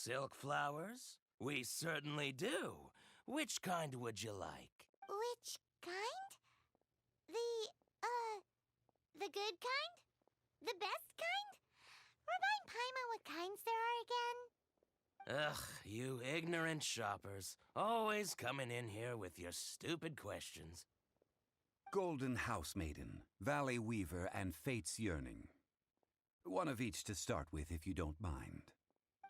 silk flowers? We certainly do. Which kind would you like? Which kind? The good kind? The best kind? Remind Paimon what kinds there are again. Ugh, you ignorant shoppers. Always coming in here with your stupid questions. Golden Housemaiden, Valley Weaver, and Fate's Yearning. One of each to start with, if you don't mind.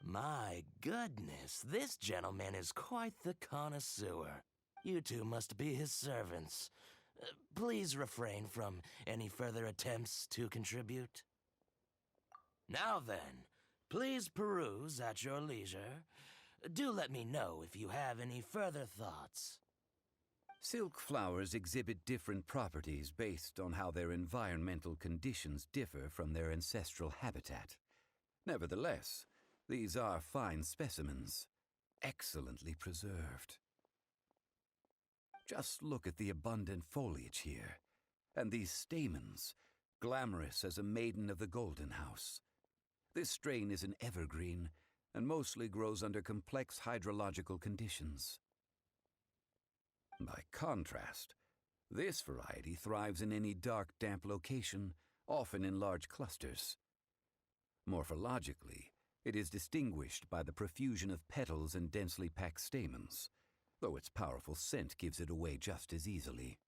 My goodness, this gentleman is quite the connoisseur. You two must be his servants. Please refrain from any further attempts to contribute. Now then, please peruse at your leisure. Do let me know if you have any further thoughts. Silk flowers exhibit different properties based on how their environmental conditions differ from their ancestral habitat. Nevertheless, these are fine specimens, excellently preserved. Just look at the abundant foliage here, and these stamens, glamorous as a maiden of the Golden House. This strain is an evergreen, and mostly grows under complex hydrological conditions. By contrast, this variety thrives in any dark, damp location, often in large clusters. Morphologically, it is distinguished by the profusion of petals and densely packed stamens, though its powerful scent gives it away just as easily.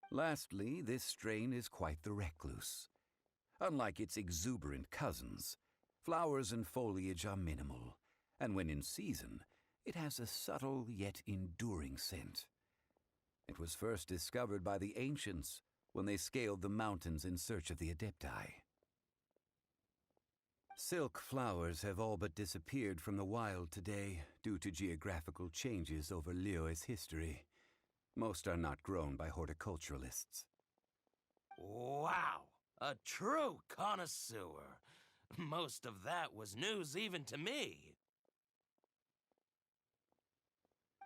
Lastly, this strain is quite the recluse. Unlike its exuberant cousins, flowers and foliage are minimal, and when in season, it has a subtle yet enduring scent. It was first discovered by the ancients when they scaled the mountains in search of the Adepti. Silk flowers have all but disappeared from the wild today due to geographical changes over Liyue's history. Most are not grown by horticulturalists. Wow! A true connoisseur. Most of that was news even to me.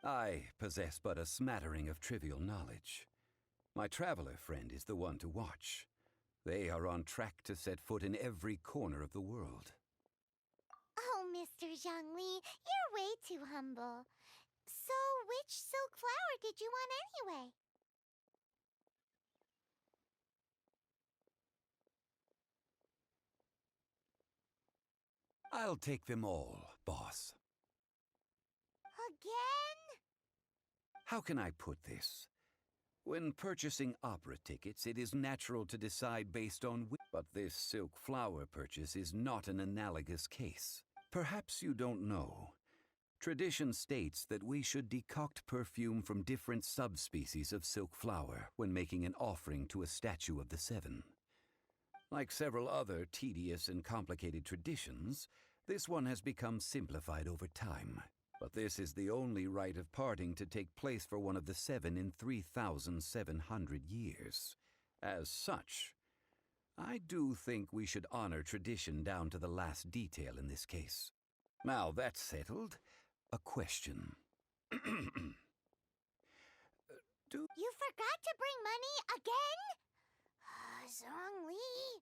I possess but a smattering of trivial knowledge. My traveler friend is the one to watch. They are on track to set foot in every corner of the world. Oh, Mr. Zhongli, you're way too humble. So, which silk flower did you want anyway? I'll take them all, boss. Again? How can I put this? When purchasing opera tickets, it is natural to decide based on which, but this silk flower purchase is not an analogous case. Perhaps you don't know. Tradition states that we should decoct perfume from different subspecies of silk flower when making an offering to a statue of the Seven. Like several other tedious and complicated traditions, this one has become simplified over time. But this is the only rite of parting to take place for one of the Seven in 3,700 years. As such, I do think we should honor tradition down to the last detail in this case. Now that's settled, a question. You forgot to bring money again? Zhongli.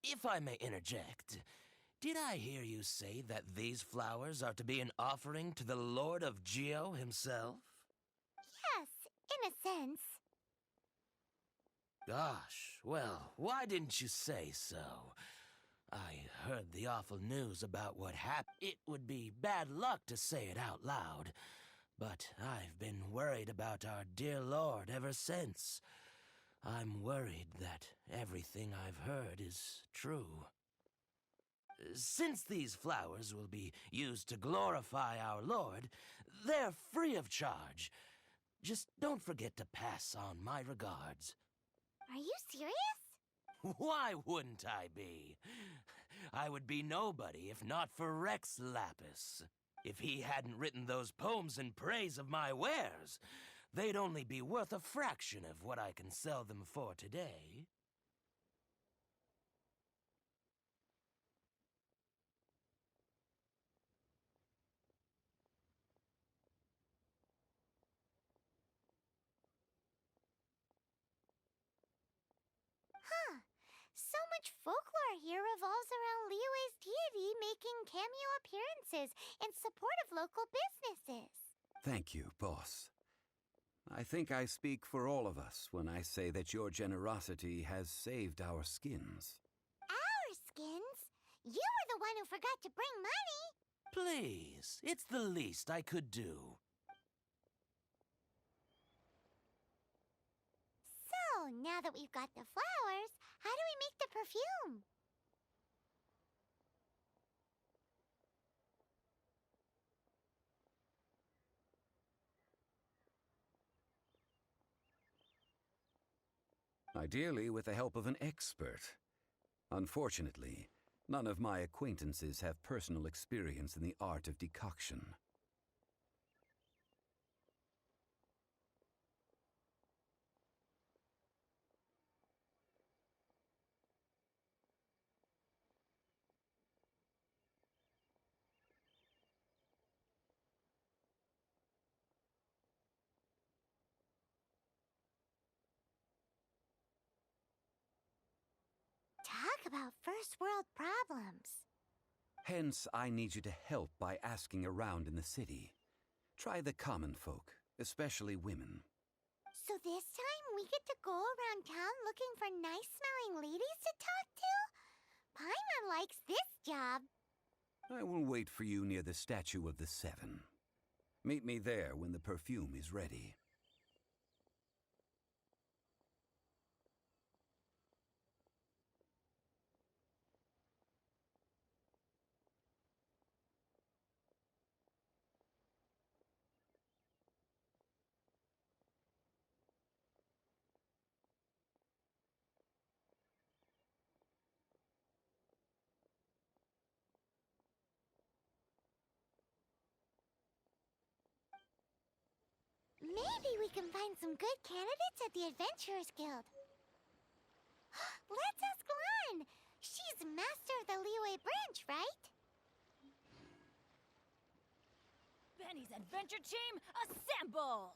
If I may interject, did I hear you say that these flowers are to be an offering to the Lord of Geo himself? Yes, in a sense. Gosh, well, why didn't you say so? I heard the awful news about what happened. It would be bad luck to say it out loud, but I've been worried about our dear Lord ever since. I'm worried that everything I've heard is true. Since these flowers will be used to glorify our Lord, they're free of charge. Just don't forget to pass on my regards. Are you serious? Why wouldn't I be? I would be nobody if not for Rex Lapis. If he hadn't written those poems in praise of my wares, they'd only be worth a fraction of what I can sell them for today. much folklore here revolves around Liyue's deity making cameo appearances in support of local businesses. Thank you, boss. I think I speak for all of us when I say that your generosity has saved our skins. Our skins? You were the one who forgot to bring money. Please, it's the least I could do. So, now that we've got the flowers, how do we make the perfume? Ideally, with the help of an expert. Unfortunately, none of my acquaintances have personal experience in the art of decoction. Talk about first world problems. Hence, I need you to help by asking around in the city. Try the common folk, especially women. So this time we get to go around town looking for nice-smelling ladies to talk to? Paimon likes this job. I will wait for you near the statue of the Seven. Meet me there when the perfume is ready. Maybe we can find some good candidates at the Adventurers Guild. Let's ask Lan. She's master of the Liyue branch, right? Benny's adventure team, assemble!